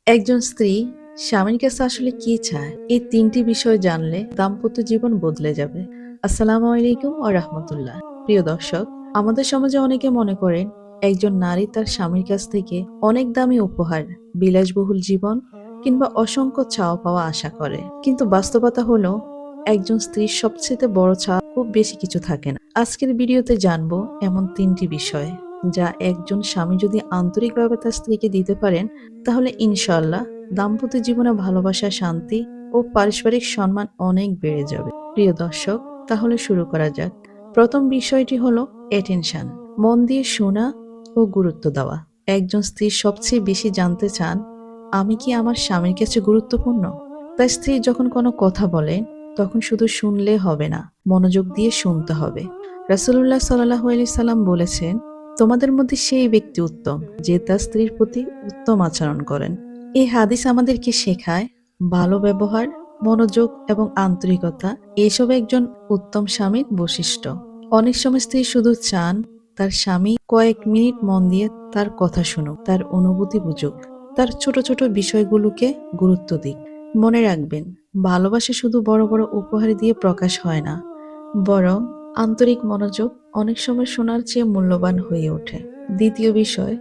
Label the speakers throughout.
Speaker 1: একজন স্ত্রী স্বামীর কাছে আসলে কি চায়, এই তিনটি বিষয় জানলে দাম্পত্য জীবন বদলে যাবে। আসসালামু আলাইকুম ওয়া রাহমাতুল্লাহ। প্রিয় দর্শক, আমাদের সমাজে অনেকে মনে করেন একজন নারী তার স্বামীর কাছ থেকে অনেক দামি উপহার, বিলাসবহুল জীবন কিংবা অসংখ্য চাওয়া পাওয়া আশা করে। কিন্তু বাস্তবতা হলো একজন স্ত্রীর সবচেয়ে বড় চাওয়া খুব বেশি কিছু থাকে না। আজকের ভিডিওতে জানবো এমন তিনটি বিষয় যা একজন স্বামী যদি আন্তরিকভাবে তার স্ত্রীকে দিতে পারেন, তাহলে ইনশাআল্লাহ দাম্পত্য জীবনে ভালোবাসা, শান্তি ও পারস্পরিক সম্মান অনেক বেড়ে যাবে। প্রিয় দর্শক, তাহলে শুরু করা যাক। প্রথম বিষয়টি হলো অ্যাটেনশন, মন দিয়ে শোনা ও গুরুত্ব দেওয়া। একজন স্ত্রী সবচেয়ে বেশি জানতে চান, আমি কি আমার স্বামীর কাছে গুরুত্বপূর্ণ? তাই স্ত্রী যখন কোনো কথা বলেন, তখন শুধু শুনলে হবে না, মনোযোগ দিয়ে শুনতে হবে। রাসূলুল্লাহ সাল্লাল্লাহু আলাইহি সাল্লাম বলেছেন, তোমাদের মধ্যে সেই ব্যক্তি উত্তম যে তার স্ত্রীর প্রতি উত্তম আচরণ করেন। এই হাদিস আমাদেরকে শেখায় ভালো ব্যবহার, মনোযোগ এবং আন্তরিকতা এসব একজন উত্তম স্বামীর বৈশিষ্ট্য। অনেক সময় স্ত্রী শুধু চান তার স্বামী কয়েক মিনিট মন দিয়ে তার কথা শুনুক, তার অনুভূতি বুঝুক, তার ছোট ছোট বিষয়গুলোকে গুরুত্ব দিক। মনে রাখবেন, ভালোবাসা শুধু বড় বড় উপহার দিয়ে প্রকাশ হয় না, বরং আন্তরিক মনোযোগ অনেক সময় শোনার চেয়ে মূল্যবান হয়ে ওঠে। দ্বিতীয় বিষয়,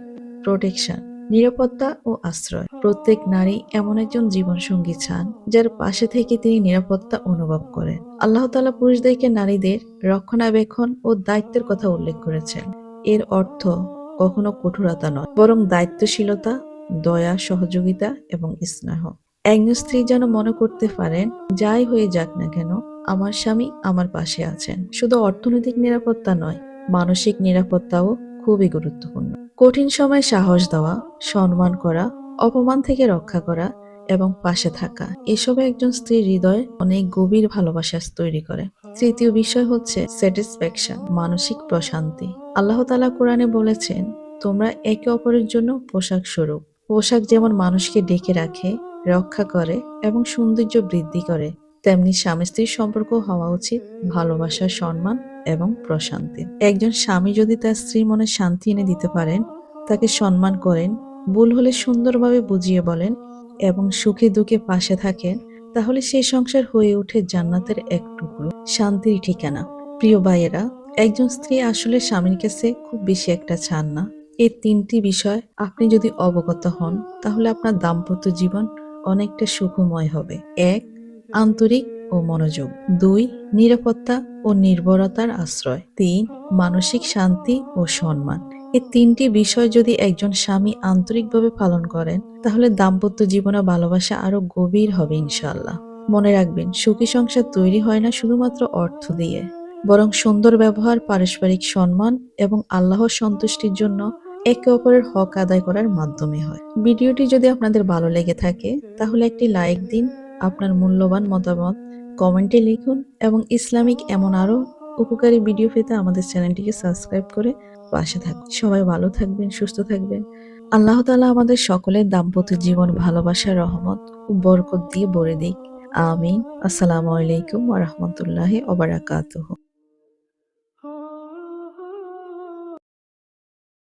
Speaker 1: প্রোটেকশন, নিরাপত্তা ও আশ্রয়। প্রত্যেক নারী এমন একজন জীবনসঙ্গী চান যার পাশে থেকে তিনি নিরাপত্তা অনুভব করেন। আল্লাহ তাআলা পুরুষদেরকে নারীদের রক্ষণাবেক্ষণ ও দায়িত্বের কথা উল্লেখ করেছেন। এর অর্থ কখনো কঠোরতা নয়, বরং দায়িত্বশীলতা, দয়া, সহযোগিতা এবং স্নেহ। একজন স্ত্রী যেন মনে করতে পারেন, যাই হয়ে যাক না কেন আমার স্বামী আমার পাশে আছেন। শুধু অর্থনৈতিক নিরাপত্তা নয়, মানসিক নিরাপত্তাও খুবই গুরুত্বপূর্ণ। কঠিন সময়ে সাহস দেওয়া, সম্মান করা, অপমান থেকে রক্ষা করা এবং পাশে থাকা, এসব একজন স্ত্রীর হৃদয়ে অনেক গভীর ভালোবাসা তৈরি করে। তৃতীয় বিষয় হচ্ছে স্যাটিসফ্যাকশন, মানসিক প্রশান্তি। আল্লাহ তাআলা কোরআনে বলেছেন, তোমরা একে অপরের জন্য পোশাক স্বরূপ। পোশাক যেমন মানুষকে ডেকে রাখে, রক্ষা করে এবং সৌন্দর্য বৃদ্ধি করে, তেমনি স্বামী স্ত্রীর সম্পর্ক হওয়া উচিত ভালোবাসা, সম্মান এবং প্রশান্তি। একজন স্বামী যদি তার স্ত্রীর মনে শান্তি এনে দিতে পারেন, তাকে সম্মান করেন, ভুল হলে সুন্দরভাবে বুঝিয়ে বলেন এবং সুখে দুঃখে পাশে থাকেন, তাহলে সেই সংসার হয়ে ওঠে জান্নাতের এক টুকরো, শান্তির ঠিকানা। প্রিয় ভাইয়েরা, একজন স্ত্রী আসলে স্বামীর কাছে খুব বেশি একটা চান না। এই তিনটি বিষয় আপনি যদি অবগত হন, তাহলে আপনার দাম্পত্য জীবন অনেকটা সুখময় হবে। ১. আন্তরিক ও মনোযোগ। ২. নিরাপত্তা ও নির্ভরতার আশ্রয়। ৩. মানসিক শান্তি ও সম্মান। এই তিনটি বিষয় যদি একজন স্বামী আন্তরিকভাবে পালন করেন, তাহলে দাম্পত্য জীবনে ভালোবাসা আরো গভীর হবে ইনশাআল্লাহ। মনে রাখবেন, সুখী সংসার তৈরি হয় না শুধুমাত্র অর্থ দিয়ে, বরং সুন্দর ব্যবহার, পারস্পরিক সম্মান এবং আল্লাহর সন্তুষ্টির জন্য একে অপরের হক আদায় করার মাধ্যমে হয়। ভিডিওটি যদি আপনাদের ভালো লেগে থাকে, তাহলে একটি লাইক দিন, আপনার মূল্যবান মতামত কমেন্টে লিখুন এবং ইসলামিক এমন আরো উপকারী ভিডিও পেতে আমাদের চ্যানেলটিকে সাবস্ক্রাইব করে পাশে থাকুন। সবাই ভালো থাকবেন, সুস্থ থাকবেন। আল্লাহ তাআলা আমাদের সকলের দাম্পত্য জীবন ভালোবাসা, রহমত ও বরকত দিয়ে ভরে দিক। আমিন। আসসালামু আলাইকুম ওয়া রাহমাতুল্লাহি ওয়া বারাকাতুহু।